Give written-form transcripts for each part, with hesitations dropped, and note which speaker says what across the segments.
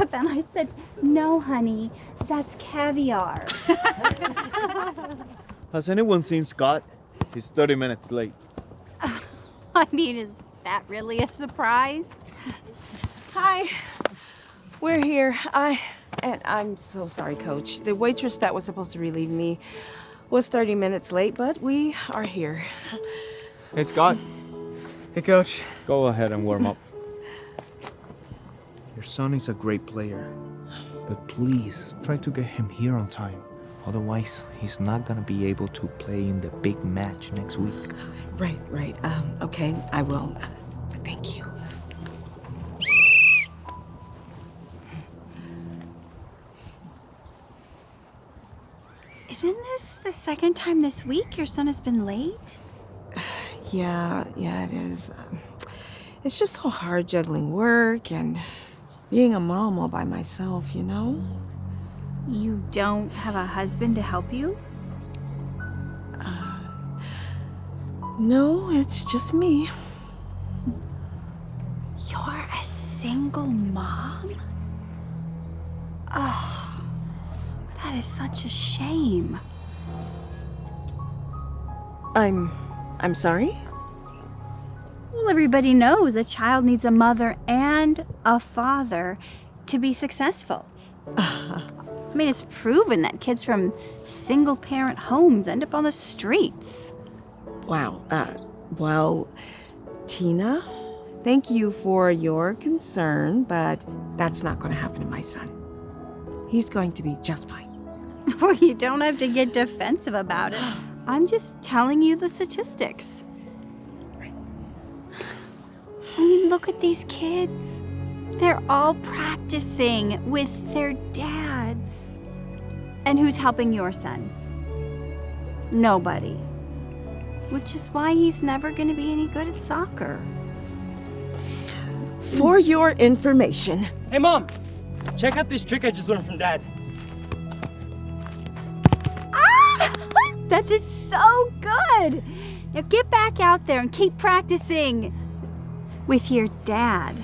Speaker 1: So then I said, no, honey, that's caviar.
Speaker 2: Has anyone seen Scott? He's 30 minutes late.
Speaker 1: I mean, is that really a surprise?
Speaker 3: Hi. We're here. I'm so sorry, Coach. The waitress that was supposed to relieve me was 30 minutes late, but we are here.
Speaker 2: Hey, Scott.
Speaker 4: Hey, Coach.
Speaker 2: Go ahead and warm up. Your son is a great player, but please try to get him here on time. Otherwise, he's not gonna be able to play in the big match next week.
Speaker 3: Right. Okay, I will. Thank you.
Speaker 1: Isn't this the second time this week your son has been late?
Speaker 3: Yeah, it is. It's just so hard juggling work and being a mom all by myself, you know?
Speaker 1: You don't have a husband to help you?
Speaker 3: No, it's just me.
Speaker 1: You're a single mom? Oh, that is such a shame.
Speaker 3: I'm sorry?
Speaker 1: Well, everybody knows a child needs a mother and a father to be successful. I mean, it's proven that kids from single-parent homes end up on the streets.
Speaker 3: Wow. Well, Tina, thank you for your concern, but that's not going to happen to my son. He's going to be just fine.
Speaker 1: Well, you don't have to get defensive about it. I'm just telling you the statistics. I mean, look at these kids. They're all practicing with their dads. And who's helping your son? Nobody. Which is why he's never going to be any good at soccer.
Speaker 3: For your information.
Speaker 5: Hey, Mom! Check out this trick I just learned from Dad.
Speaker 1: Ah! That is so good! Now get back out there and keep practicing with your dad.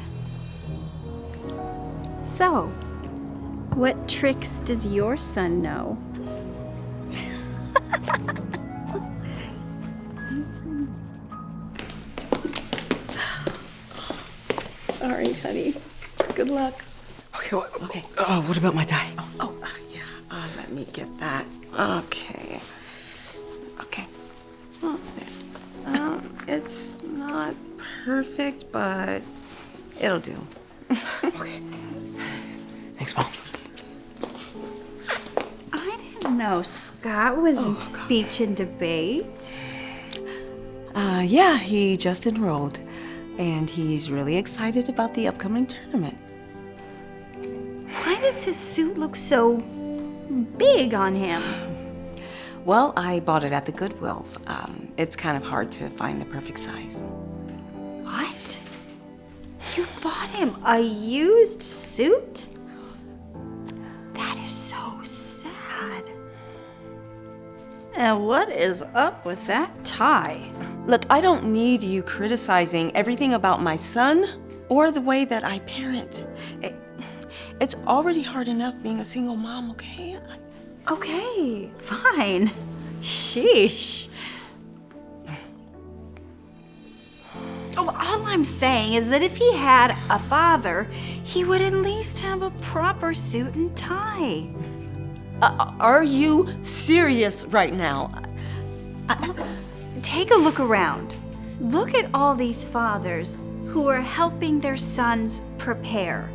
Speaker 1: So, what tricks does your son know?
Speaker 3: All right, honey. Good luck.
Speaker 4: Okay, what about my tie?
Speaker 3: Yeah. Let me get that. Okay. It's not perfect, but it'll do.
Speaker 4: Okay. Thanks, Mom.
Speaker 1: I didn't know Scott was in speech and debate.
Speaker 3: Yeah, he just enrolled, and he's really excited about the upcoming tournament.
Speaker 1: Why does his suit look so big on him?
Speaker 3: Well, I bought it at the Goodwill. It's kind of hard to find the perfect size.
Speaker 1: What? You bought him a used suit? That is so sad. And what is up with that tie?
Speaker 3: Look, I don't need you criticizing everything about my son or the way that I parent. It's already hard enough being a single mom, okay?
Speaker 1: Okay, fine. Sheesh. Oh, all I'm saying is that if he had a father, he would at least have a proper suit and tie.
Speaker 3: Are you serious right now?
Speaker 1: Take a look around. Look at all these fathers who are helping their sons prepare.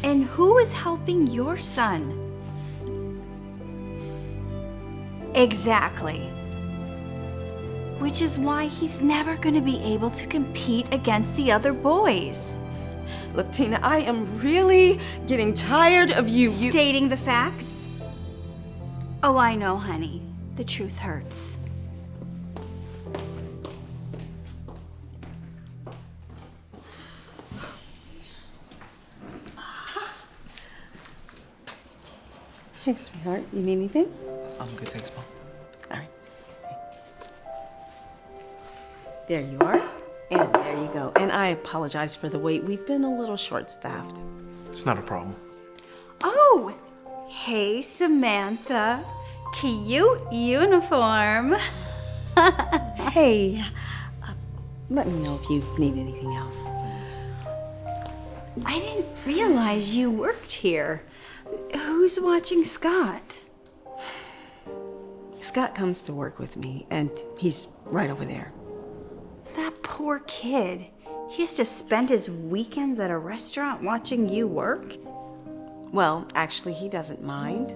Speaker 1: And who is helping your son? Exactly. Which is why he's never going to be able to compete against the other boys.
Speaker 3: Look, Tina, I am really getting tired of you.
Speaker 1: Stating the facts? Oh, I know, honey. The truth hurts.
Speaker 3: Hey, sweetheart, you need anything?
Speaker 4: I'm good, thanks, Mom.
Speaker 3: All right. There you are. And there you go. And I apologize for the wait. We've been a little short-staffed.
Speaker 6: It's not a problem.
Speaker 1: Oh, hey, Samantha. Cute uniform.
Speaker 3: Hey, let me know if you need anything else.
Speaker 1: I didn't realize you worked here. Who's watching Scott?
Speaker 3: Scott comes to work with me, and he's right over there.
Speaker 1: That poor kid. He has to spend his weekends at a restaurant watching you work?
Speaker 3: Well, actually, he doesn't mind.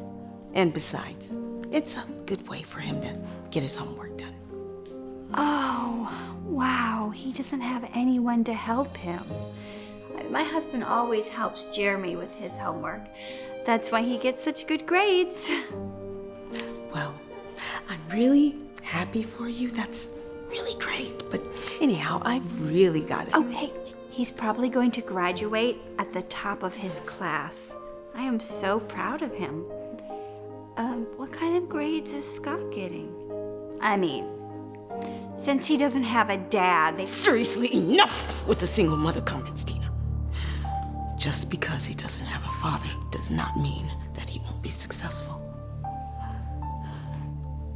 Speaker 3: And besides, it's a good way for him to get his homework done.
Speaker 1: Oh, wow. He doesn't have anyone to help him. My husband always helps Jeremy with his homework. That's why he gets such good grades.
Speaker 3: Well, I'm really happy for you. That's really great. But anyhow, I've really got it.
Speaker 1: Oh, hey, he's probably going to graduate at the top of his class. I am so proud of him. What kind of grades is Scott getting? I mean, since he doesn't have a dad,
Speaker 3: Seriously, enough with the single mother comments, Tina. Just because he doesn't have a father does not mean that he won't be successful.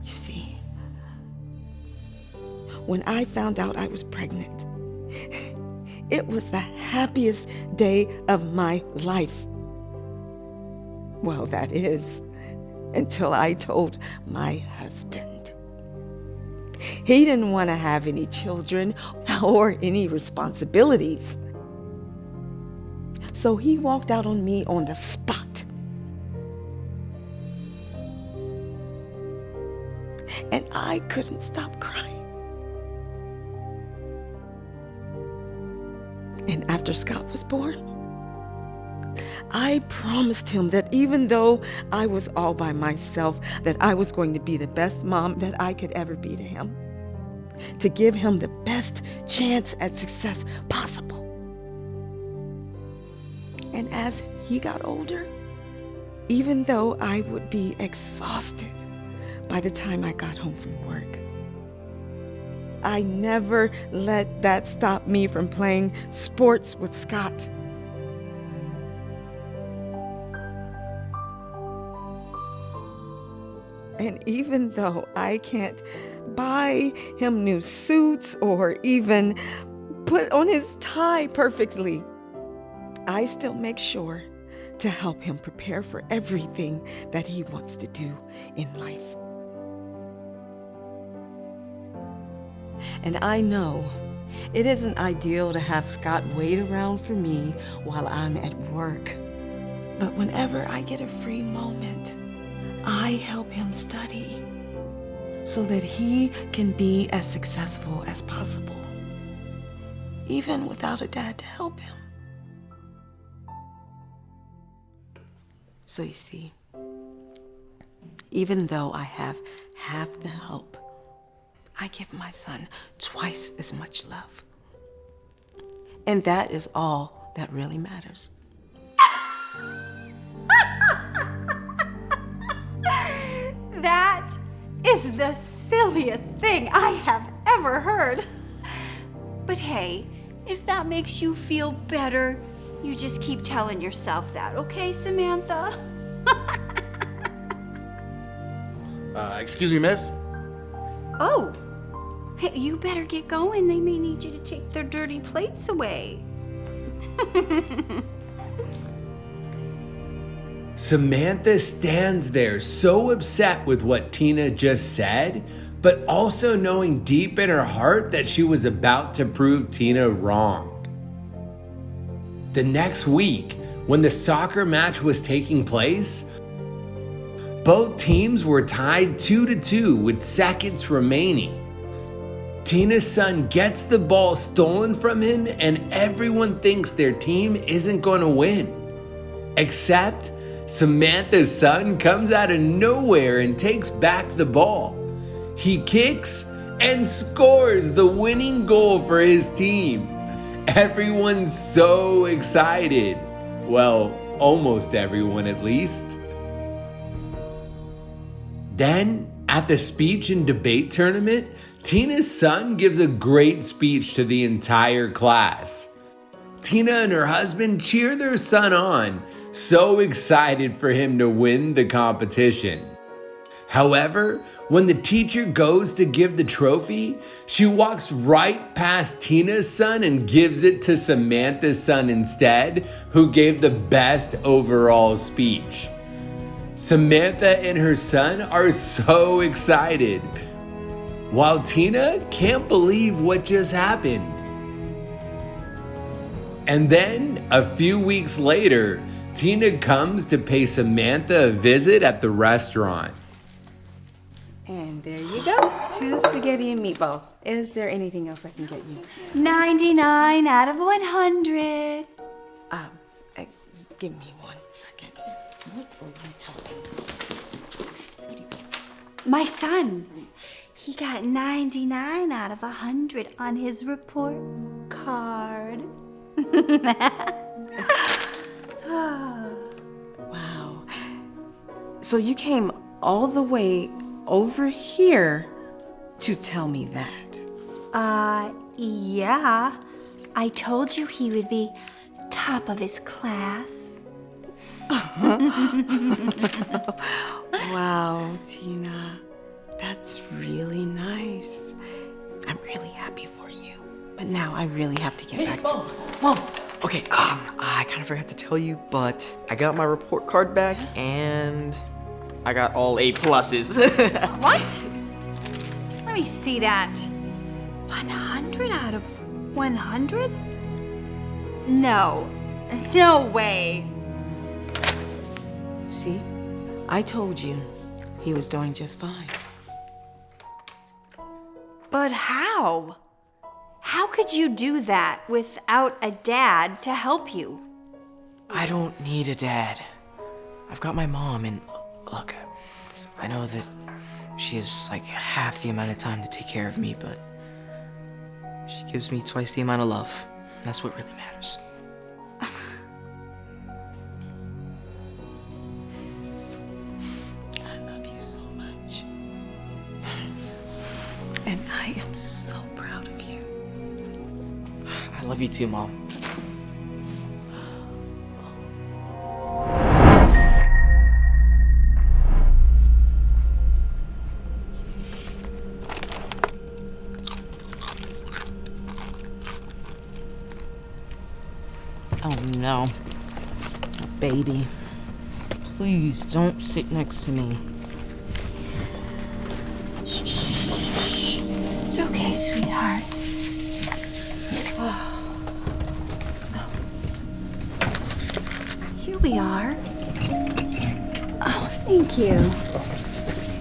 Speaker 3: You see, when I found out I was pregnant, it was the happiest day of my life. Well, that is, until I told my husband. He didn't want to have any children or any responsibilities. So he walked out on me on the spot. And I couldn't stop crying. And after Scott was born, I promised him that even though I was all by myself, that I was going to be the best mom that I could ever be to him, to give him the best chance at success possible. And as he got older, even though I would be exhausted by the time I got home from work, I never let that stop me from playing sports with Scott. And even though I can't buy him new suits or even put on his tie perfectly, I still make sure to help him prepare for everything that he wants to do in life. And I know it isn't ideal to have Scott wait around for me while I'm at work. But whenever I get a free moment, I help him study so that he can be as successful as possible, even without a dad to help him. So you see, even though I have half the help, I give my son twice as much love. And that is all that really matters.
Speaker 1: That is the silliest thing I have ever heard. But hey, if that makes you feel better, you just keep telling yourself that, okay, Samantha?
Speaker 6: Excuse me, miss?
Speaker 1: Oh, hey, you better get going. They may need you to take their dirty plates away.
Speaker 7: Samantha stands there so upset with what Tina just said, but also knowing deep in her heart that she was about to prove Tina wrong. The next week, when the soccer match was taking place, both teams were tied 2-2 with seconds remaining. Tina's son gets the ball stolen from him, and everyone thinks their team isn't going to win. Except Samantha's son comes out of nowhere and takes back the ball. He kicks and scores the winning goal for his team. Everyone's so excited. Well, almost everyone at least. Then, at the speech and debate tournament, Tina's son gives a great speech to the entire class. Tina and her husband cheer their son on, so excited for him to win the competition. However, when the teacher goes to give the trophy, she walks right past Tina's son and gives it to Samantha's son instead, who gave the best overall speech. Samantha and her son are so excited, while Tina can't believe what just happened. And then, a few weeks later, Tina comes to pay Samantha a visit at the restaurant.
Speaker 8: And there you go. 2 spaghetti and meatballs. Is there anything else I can get you?
Speaker 1: 99 out of 100.
Speaker 8: Give me 1 second. What are you talking about?
Speaker 1: My son, he got 99 out of 100 on his report card.
Speaker 8: Wow. So you came all the way over here to tell me that?
Speaker 1: Yeah. I told you he would be top of his class.
Speaker 8: Wow, Tina. That's really nice. I'm really happy for you. But now I really have to get back to
Speaker 4: Mom. Okay, I kind of forgot to tell you, but I got my report card back and I got all A+.
Speaker 1: What? Let me see that. 100 out of 100? No. No way.
Speaker 8: See? I told you he was doing just fine.
Speaker 1: But how? How could you do that without a dad to help you?
Speaker 4: I don't need a dad. I've got my mom, and look, I know that she has like half the amount of time to take care of me, but she gives me twice the amount of love. That's what really matters.
Speaker 8: I love you so much. And I am so proud of you.
Speaker 4: I love you too, Mom.
Speaker 8: Oh no. Baby. Please don't sit next to me.
Speaker 1: It's okay, sweetheart. Here we are. Oh, thank you.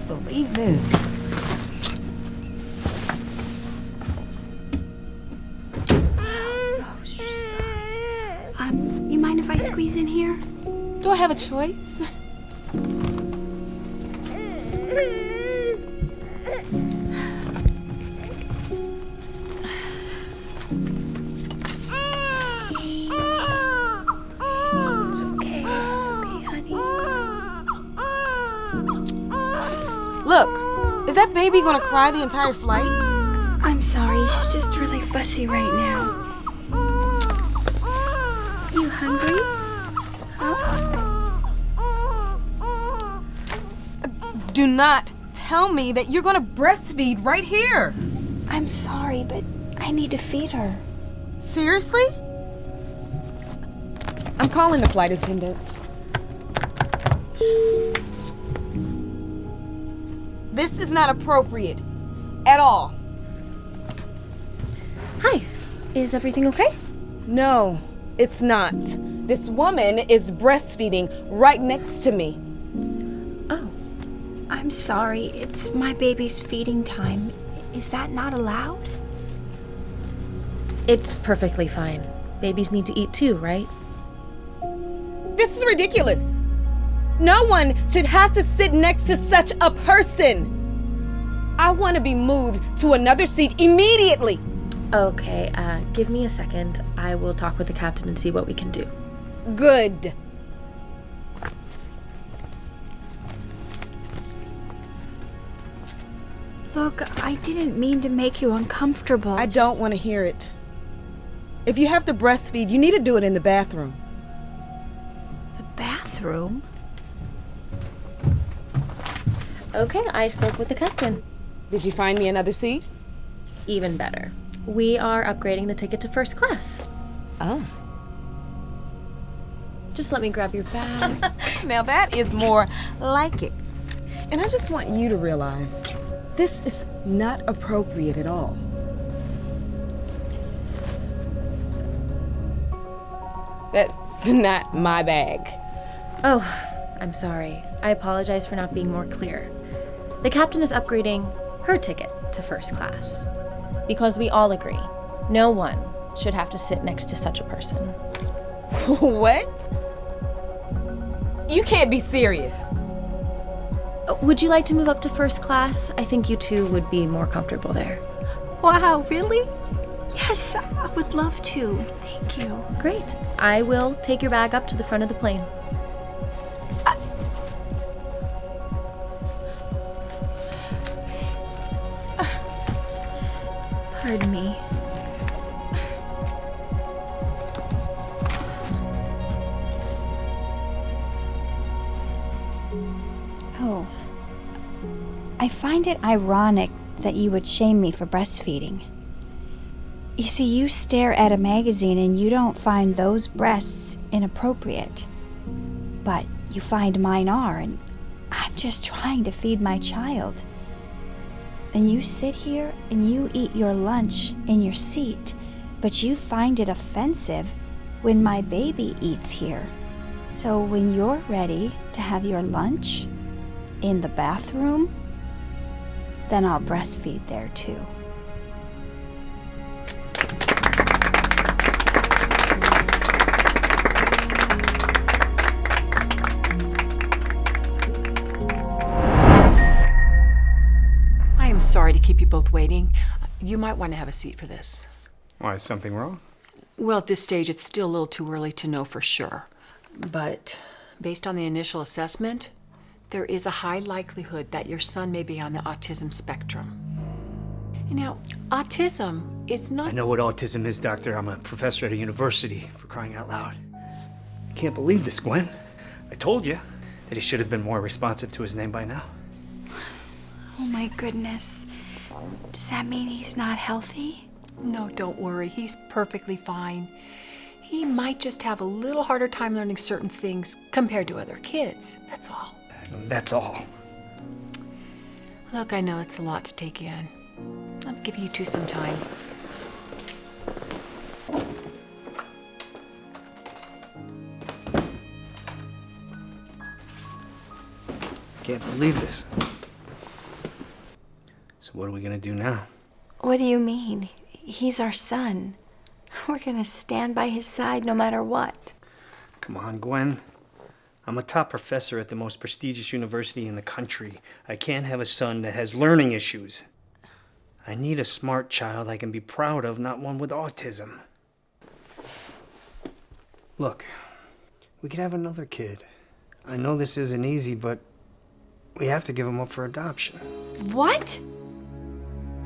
Speaker 8: Believe this.
Speaker 1: You mind if I squeeze in here?
Speaker 8: Do I have a choice?
Speaker 1: It's okay, honey.
Speaker 8: Look, is that baby gonna cry the entire flight?
Speaker 1: I'm sorry, she's just really fussy right now. You hungry?
Speaker 8: Do not tell me that you're gonna breastfeed right here.
Speaker 1: I'm sorry, but I need to feed her.
Speaker 8: Seriously? I'm calling the flight attendant. This is not appropriate at all.
Speaker 9: Hi, is everything okay?
Speaker 8: No, it's not. This woman is breastfeeding right next to me.
Speaker 1: Oh, I'm sorry. It's my baby's feeding time. Is that not allowed?
Speaker 9: It's perfectly fine. Babies need to eat too, right?
Speaker 8: This is ridiculous. No one should have to sit next to such a person. I want to be moved to another seat immediately.
Speaker 9: Okay, give me a second. I will talk with the captain and see what we can do.
Speaker 8: Good.
Speaker 1: Look, I didn't mean to make you uncomfortable.
Speaker 8: I don't want to hear it. If you have to breastfeed, you need to do it in the bathroom.
Speaker 1: The bathroom?
Speaker 9: Okay, I spoke with the captain.
Speaker 8: Did you find me another seat?
Speaker 9: Even better. We are upgrading the ticket to first class.
Speaker 8: Oh.
Speaker 9: Just let me grab your bag.
Speaker 8: Now that is more like it. And I just want you to realize this is not appropriate at all. That's not my bag.
Speaker 9: Oh, I'm sorry. I apologize for not being more clear. The captain is upgrading her ticket to first class. Because we all agree, no one should have to sit next to such a person.
Speaker 8: What? You can't be serious.
Speaker 9: Would you like to move up to first class? I think you two would be more comfortable there.
Speaker 1: Wow, really? Yes, I would love to. Thank you.
Speaker 9: Great. I will take your bag up to the front of the plane.
Speaker 1: Pardon me. Oh. I find it ironic that you would shame me for breastfeeding. You see, you stare at a magazine and you don't find those breasts inappropriate. But you find mine are, and I'm just trying to feed my child. And you sit here and you eat your lunch in your seat, but you find it offensive when my baby eats here. So when you're ready to have your lunch in the bathroom, then I'll breastfeed there too.
Speaker 10: Sorry to keep you both waiting. You might want to have a seat for this.
Speaker 11: Why, is something wrong?
Speaker 10: Well, at this stage, it's still a little too early to know for sure. But based on the initial assessment, there is a high likelihood that your son may be on the autism spectrum. Now, autism is not...
Speaker 11: I know what autism is, Doctor. I'm a professor at a university, for crying out loud. I can't believe this, Gwen. I told you that he should have been more responsive to his name by now.
Speaker 1: Oh my goodness. Does that mean he's not healthy?
Speaker 10: No, don't worry. He's perfectly fine. He might just have a little harder time learning certain things compared to other kids. That's all.
Speaker 11: That's all.
Speaker 10: Look, I know it's a lot to take in. I'll give you two some time.
Speaker 11: Can't believe this. So what are we gonna do now?
Speaker 1: What do you mean? He's our son. We're gonna stand by his side no matter what.
Speaker 11: Come on, Gwen. I'm a top professor at the most prestigious university in the country. I can't have a son that has learning issues. I need a smart child I can be proud of, not one with autism. Look, we could have another kid. I know this isn't easy, but we have to give him up for adoption.
Speaker 1: What?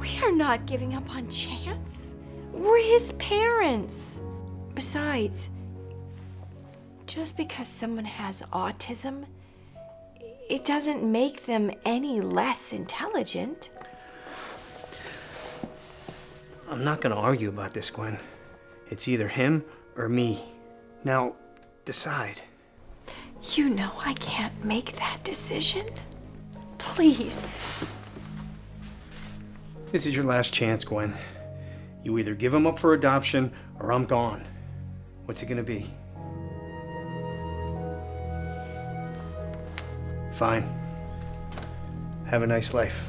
Speaker 1: We are not giving up on Chance. We're his parents. Besides, just because someone has autism, it doesn't make them any less intelligent.
Speaker 11: I'm not gonna argue about this, Gwen. It's either him or me. Now, decide.
Speaker 1: You know I can't make that decision. Please.
Speaker 11: This is your last chance, Gwen. You either give him up for adoption or I'm gone. What's it gonna be? Fine. Have a nice life.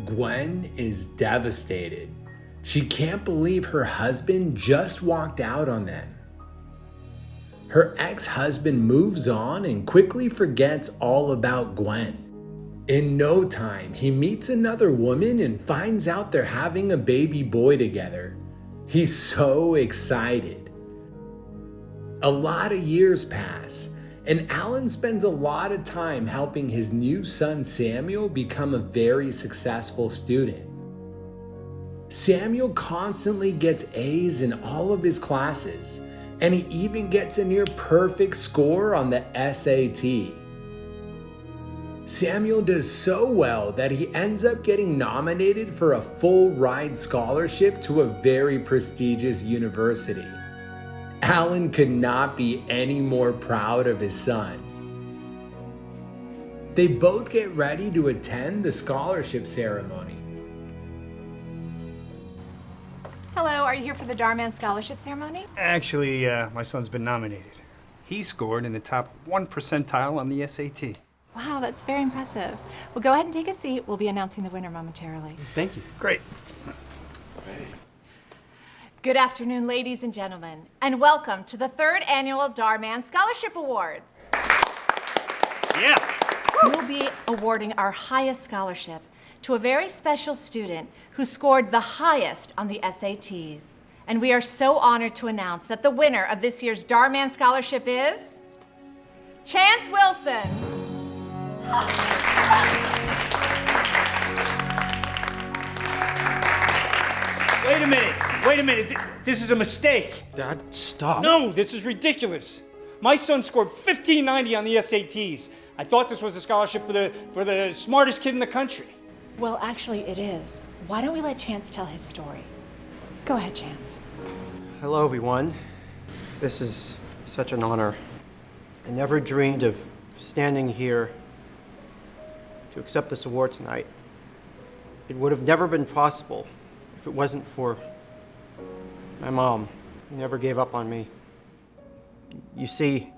Speaker 7: Gwen is devastated. She can't believe her husband just walked out on them. Her ex-husband moves on and quickly forgets all about Gwen. In no time, he meets another woman and finds out they're having a baby boy together. He's so excited. A lot of years pass, and Alan spends a lot of time helping his new son Samuel become a very successful student. Samuel constantly gets A's in all of his classes, and he even gets a near perfect score on the SAT. Samuel does so well that he ends up getting nominated for a full ride scholarship to a very prestigious university. Alan could not be any more proud of his son. They both get ready to attend the scholarship ceremony.
Speaker 12: Hello, are you here for the Dhar Mann Scholarship Ceremony?
Speaker 11: Actually, my son's been nominated. He scored in the top 1 percentile on the SAT.
Speaker 12: Wow, that's very impressive. Well, go ahead and take a seat. We'll be announcing the winner momentarily.
Speaker 11: Thank you. Great.
Speaker 12: Good afternoon, ladies and gentlemen, and welcome to the 3rd annual Dhar Mann Scholarship Awards.
Speaker 11: Yeah.
Speaker 12: We'll be awarding our highest scholarship to a very special student who scored the highest on the SATs. And we are so honored to announce that the winner of this year's Dhar Mann Scholarship is Chance Wilson.
Speaker 11: Wait a minute. This is a mistake.
Speaker 2: Dad, stop.
Speaker 11: No, this is ridiculous. My son scored 1590 on the SATs. I thought this was a scholarship for the smartest kid in the country.
Speaker 12: Well, actually, it is. Why don't we let Chance tell his story? Go ahead, Chance.
Speaker 13: Hello, everyone. This is such an honor. I never dreamed of standing here to accept this award tonight. It would have never been possible if it wasn't for my mom, who never gave up on me. You see,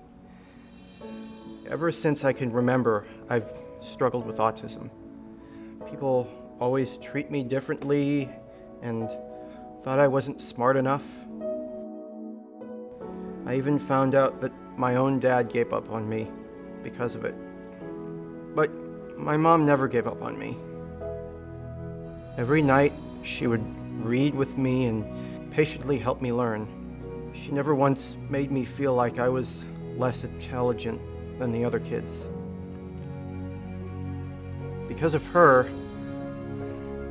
Speaker 13: ever since I can remember, I've struggled with autism. People always treat me differently and thought I wasn't smart enough. I even found out that my own dad gave up on me because of it. But my mom never gave up on me. Every night, she would read with me and patiently help me learn. She never once made me feel like I was less intelligent than the other kids. Because of her,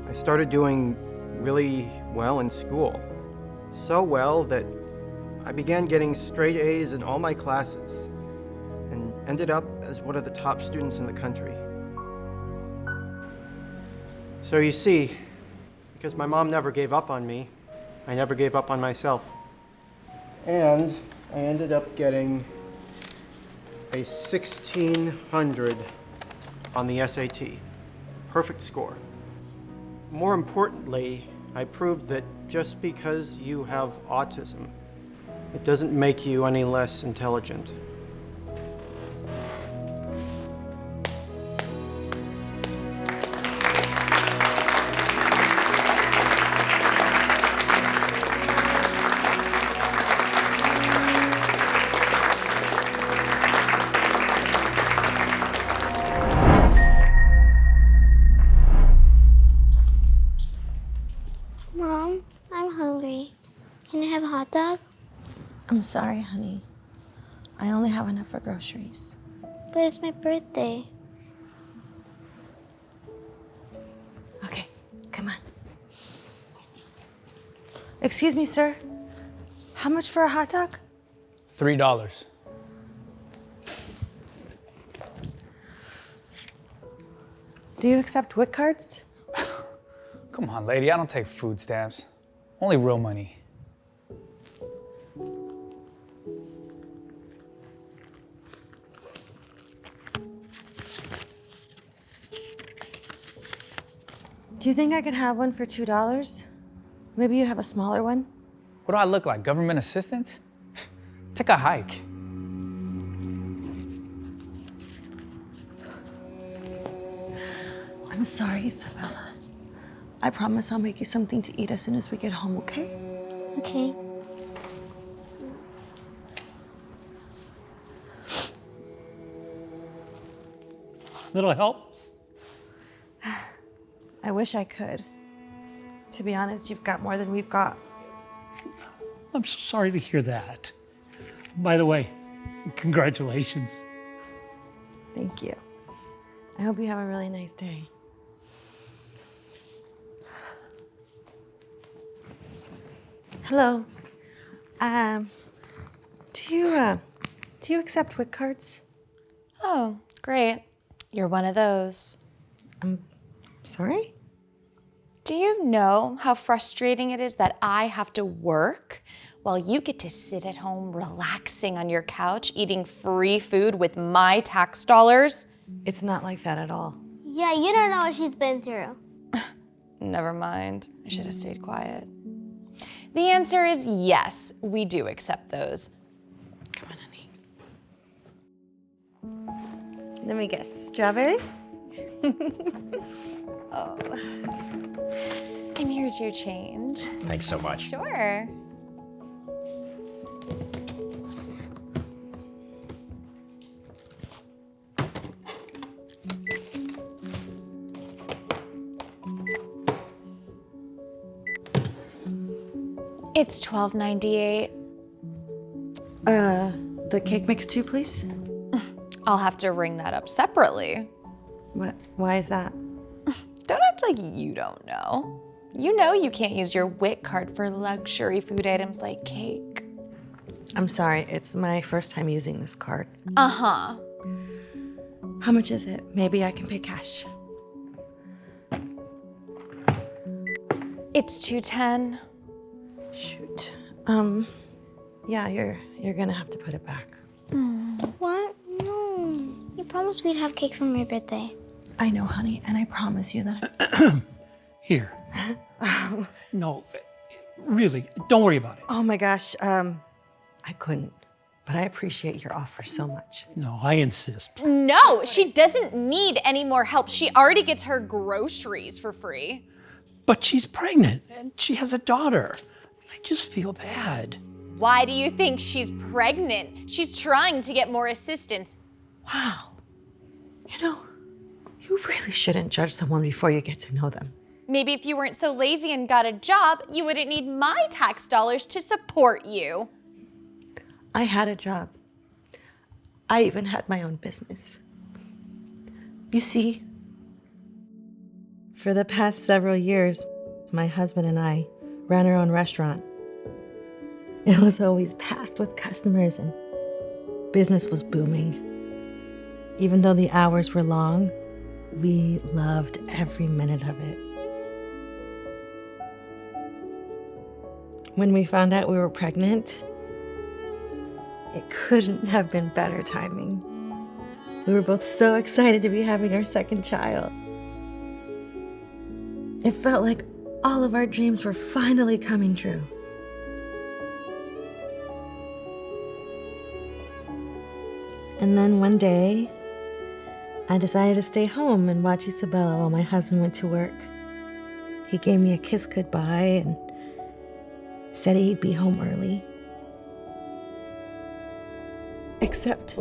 Speaker 13: I started doing really well in school. So well that I began getting straight A's in all my classes and ended up as one of the top students in the country. So you see, because my mom never gave up on me, I never gave up on myself. And I ended up getting a 1600 on the SAT. Perfect score. More importantly, I proved that just because you have autism, it doesn't make you any less intelligent.
Speaker 14: Mom, I'm hungry. Can I have a hot dog?
Speaker 15: I'm sorry, honey. I only have enough for groceries.
Speaker 14: But it's my birthday.
Speaker 15: Okay, come on. Excuse me, sir. How much for a hot dog?
Speaker 16: $3.
Speaker 15: Do you accept WIC cards?
Speaker 16: Come on, lady, I don't take food stamps. Only real money.
Speaker 15: Do you think I could have one for $2? Maybe you have a smaller one?
Speaker 16: What do I look like, government assistant? Take a hike.
Speaker 15: I'm sorry, Isabella. I promise I'll make you something to eat as soon as we get home, okay?
Speaker 14: Okay.
Speaker 5: Little help?
Speaker 15: I wish I could. To be honest, you've got more than we've got.
Speaker 5: I'm so sorry to hear that. By the way, congratulations.
Speaker 15: Thank you. I hope you have a really nice day. Hello. Do you accept WIC cards?
Speaker 17: Oh, great. You're one of those.
Speaker 15: I'm sorry?
Speaker 17: Do you know how frustrating it is that I have to work while you get to sit at home relaxing on your couch eating free food with my tax dollars?
Speaker 15: It's not like that at all.
Speaker 14: Yeah, you don't know what she's been through.
Speaker 17: Never mind. I should have stayed quiet. The answer is yes, we do accept those.
Speaker 15: Come on, honey. Let me guess. Strawberry?
Speaker 17: Oh. And here's your change.
Speaker 18: Thanks so much.
Speaker 17: Sure. It's $12.98.
Speaker 15: The cake mix too, please?
Speaker 17: I'll have to ring that up separately.
Speaker 15: What? Why is that?
Speaker 17: Don't act like you don't know. You know you can't use your WIC card for luxury food items like cake.
Speaker 15: I'm sorry, it's my first time using this card.
Speaker 17: Uh-huh.
Speaker 15: How much is it? Maybe I can pay cash.
Speaker 17: It's $2.10.
Speaker 15: Shoot. Yeah, you're gonna have to put it back.
Speaker 14: What? No. You promised we'd have cake for my birthday.
Speaker 15: I know, honey, and I promise you that.
Speaker 5: Here. No, really, don't worry about it.
Speaker 15: Oh my gosh, I couldn't, but I appreciate your offer so much.
Speaker 5: No, I insist.
Speaker 17: No, she doesn't need any more help. She already gets her groceries for free.
Speaker 5: But she's pregnant and she has a daughter. I just feel bad.
Speaker 17: Why do you think she's pregnant? She's trying to get more assistance.
Speaker 15: Wow. You know, you really shouldn't judge someone before you get to know them.
Speaker 17: Maybe if you weren't so lazy and got a job, you wouldn't need my tax dollars to support you.
Speaker 15: I had a job. I even had my own business. You see, for the past several years, my husband and I ran our own restaurant. It was always packed with customers and business was booming. Even though the hours were long, we loved every minute of it. When we found out we were pregnant, it couldn't have been better timing. We were both so excited to be having our second child. It felt like all of our dreams were finally coming true. And then one day, I decided to stay home and watch Isabella while my husband went to work. He gave me a kiss goodbye and said he'd be home early. Except,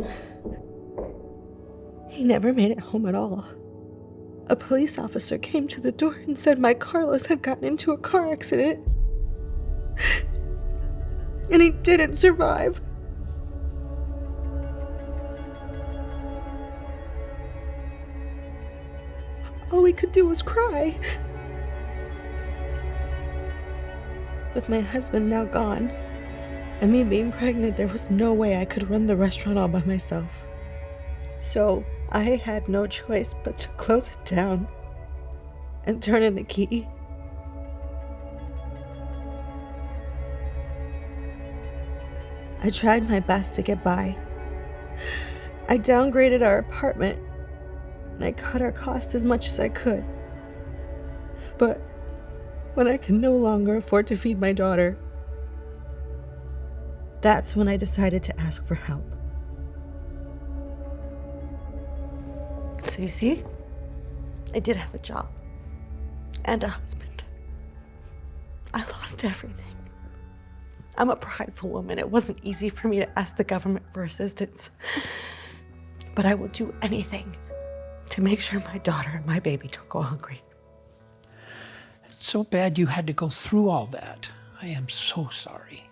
Speaker 15: he never made it home at all. A police officer came to the door and said my Carlos had gotten into a car accident. And he didn't survive. All we could do was cry. With my husband now gone, and me being pregnant, there was no way I could run the restaurant all by myself. So I had no choice but to close it down and turn in the key. I tried my best to get by. I downgraded our apartment and I cut our costs as much as I could. But when I could no longer afford to feed my daughter, that's when I decided to ask for help. So you see, I did have a job and a husband. I lost everything. I'm a prideful woman. It wasn't easy for me to ask the government for assistance. But I will do anything to make sure my daughter and my baby don't go hungry.
Speaker 5: It's so bad you had to go through all that. I am so sorry.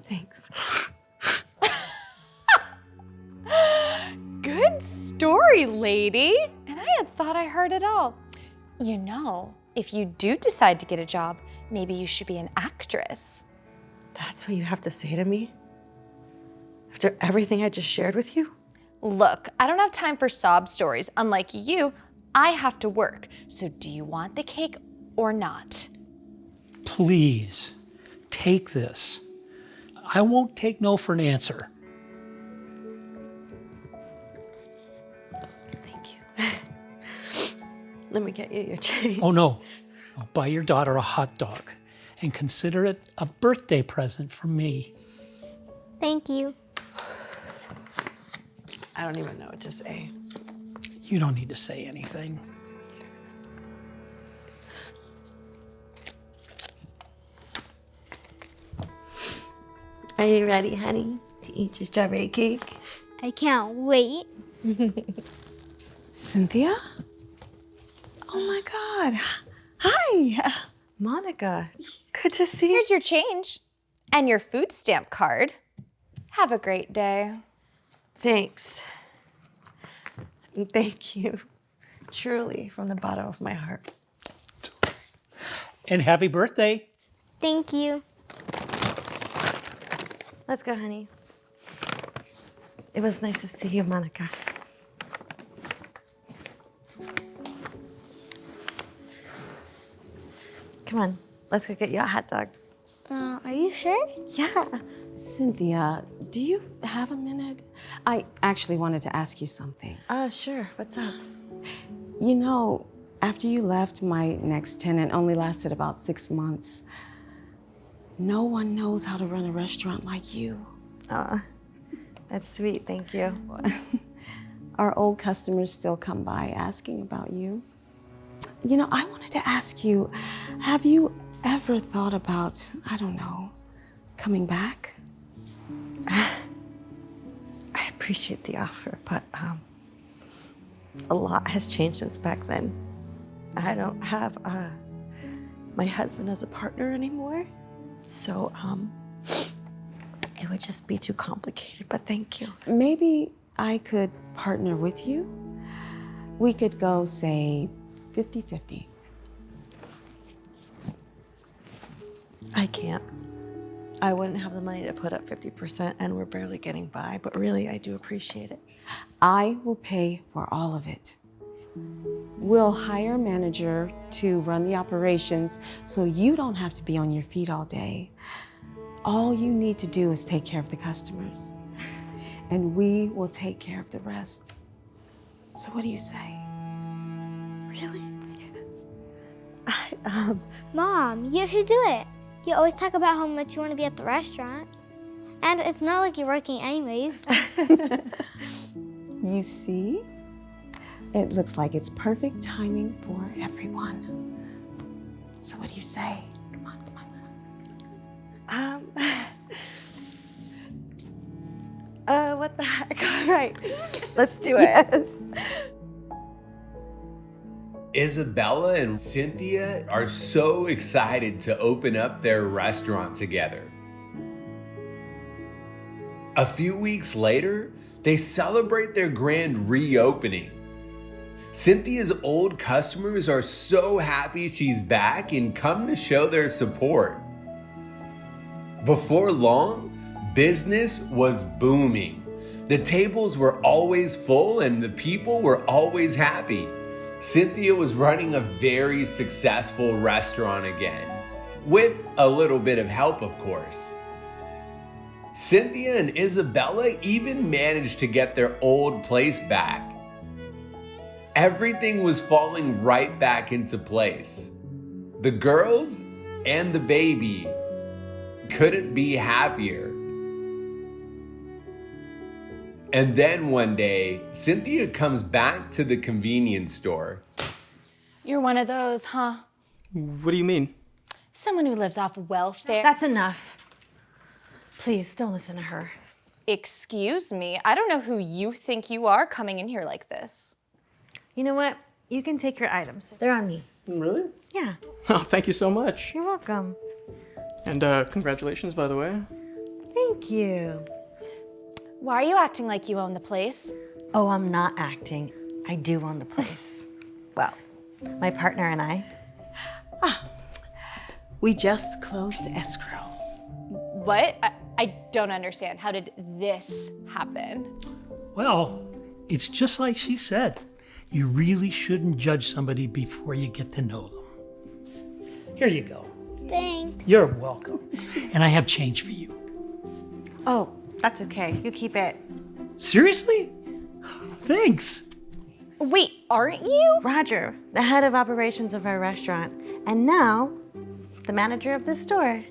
Speaker 15: Thanks.
Speaker 17: Good Good story, lady. And I had thought I heard it all. You know, if you do decide to get a job, maybe you should be an actress.
Speaker 15: That's what you have to say to me? After everything I just shared with you?
Speaker 17: Look, I don't have time for sob stories. Unlike you, I have to work. So do you want the cake or not?
Speaker 5: Please, take this. I won't take no for an answer.
Speaker 15: Let me get you your change.
Speaker 5: Oh no, I'll buy your daughter a hot dog and consider it a birthday present from me.
Speaker 14: Thank you.
Speaker 15: I don't even know what to say.
Speaker 5: You don't need to say anything.
Speaker 15: Are you ready, honey, to eat your strawberry cake?
Speaker 14: I can't wait.
Speaker 3: Cynthia? Oh my God. Hi.
Speaker 15: Monica, it's good to see you.
Speaker 17: Here's your change and your food stamp card. Have a great day.
Speaker 15: Thanks. Thank you. Truly, from the bottom of my heart.
Speaker 5: And happy birthday.
Speaker 14: Thank you.
Speaker 15: Let's go, honey. It was nice to see you, Monica. Come on, let's go get you a hot dog.
Speaker 14: Are you sure?
Speaker 15: Yeah.
Speaker 3: Cynthia, do you have a minute? I actually wanted to ask you something.
Speaker 15: Sure. What's up?
Speaker 3: You know, after you left, my next tenant only lasted about 6 months. No one knows how to run a restaurant like you.
Speaker 15: That's sweet, thank you.
Speaker 3: Our old customers still come by asking about you. You know, I wanted to ask you, have you ever thought about, I don't know, coming back?
Speaker 15: I appreciate the offer, but a lot has changed since back then. I don't have my husband as a partner anymore, so it would just be too complicated, but thank you.
Speaker 3: Maybe I could partner with you. We could go, say, 50-50.
Speaker 15: I can't. I wouldn't have the money to put up 50%, and we're barely getting by, but really, I do appreciate it.
Speaker 3: I will pay for all of it. We'll hire a manager to run the operations so you don't have to be on your feet all day. All you need to do is take care of the customers, and we will take care of the rest. So what do you say?
Speaker 15: Really? Yes.
Speaker 14: Mom, you should do it. You always talk about how much you want to be at the restaurant. And it's not like you're working anyways.
Speaker 3: You see? It looks like it's perfect timing for everyone. So what do you say? Come on, come
Speaker 15: on. What the heck? All right, let's do it.
Speaker 3: Yes.
Speaker 7: Isabella and Cynthia are so excited to open up their restaurant together. A few weeks later, they celebrate their grand reopening. Cynthia's old customers are so happy she's back and come to show their support. Before long, business was booming. The tables were always full and the people were always happy. Cynthia was running a very successful restaurant again, with a little bit of help, of course. Cynthia and Isabella even managed to get their old place back. Everything was falling right back into place. The girls and the baby couldn't be happier. And then one day, Cynthia comes back to the convenience store.
Speaker 17: You're one of those, huh?
Speaker 11: What do you mean?
Speaker 17: Someone who lives off welfare.
Speaker 12: That's enough. Please, don't listen to her.
Speaker 17: Excuse me, I don't know who you think you are coming in here like this.
Speaker 12: You know what? You can take your items. They're on me.
Speaker 13: Really?
Speaker 12: Yeah.
Speaker 13: Oh, thank you so much.
Speaker 12: You're welcome.
Speaker 13: And congratulations, by the way.
Speaker 12: Thank you.
Speaker 17: Why are you acting like you own the place?
Speaker 18: Oh, I'm not acting. I do own the place. Well, my partner and I. We just closed the escrow.
Speaker 17: What? I don't understand. How did this happen?
Speaker 5: Well, it's just like she said. You really shouldn't judge somebody before you get to know them. Here you go.
Speaker 14: Thanks.
Speaker 5: You're welcome. And I have change for you.
Speaker 18: Oh, that's okay. You keep it.
Speaker 5: Seriously? Thanks.
Speaker 17: Wait, aren't you?
Speaker 18: Roger, the head of operations of our restaurant, and now the manager of the store.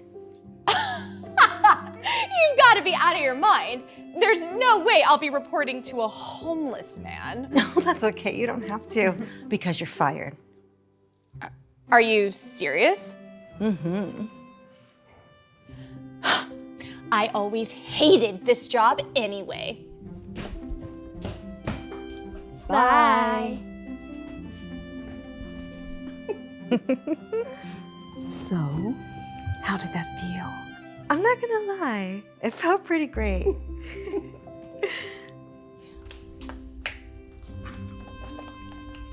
Speaker 17: You've got to be out of your mind. There's no way I'll be reporting to a homeless man.
Speaker 18: No, that's okay. You don't have to. Because you're fired.
Speaker 17: Are you serious?
Speaker 18: Mm-hmm.
Speaker 17: I always hated this job anyway.
Speaker 18: Bye.
Speaker 3: So, how did that feel?
Speaker 18: I'm not gonna lie. It felt pretty great.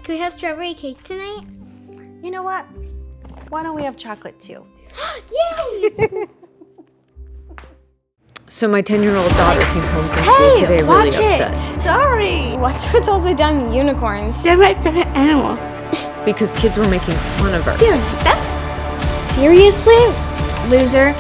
Speaker 14: Can we have strawberry cake tonight?
Speaker 18: You know what? Why don't we have chocolate too?
Speaker 14: Yay!
Speaker 10: So my 10-year-old daughter came home from school today really upset.
Speaker 14: Sorry.
Speaker 19: What's with all the dumb unicorns?
Speaker 14: They're my favorite animal.
Speaker 10: Because kids were making fun of her.
Speaker 14: They're like that?
Speaker 19: Seriously? Loser.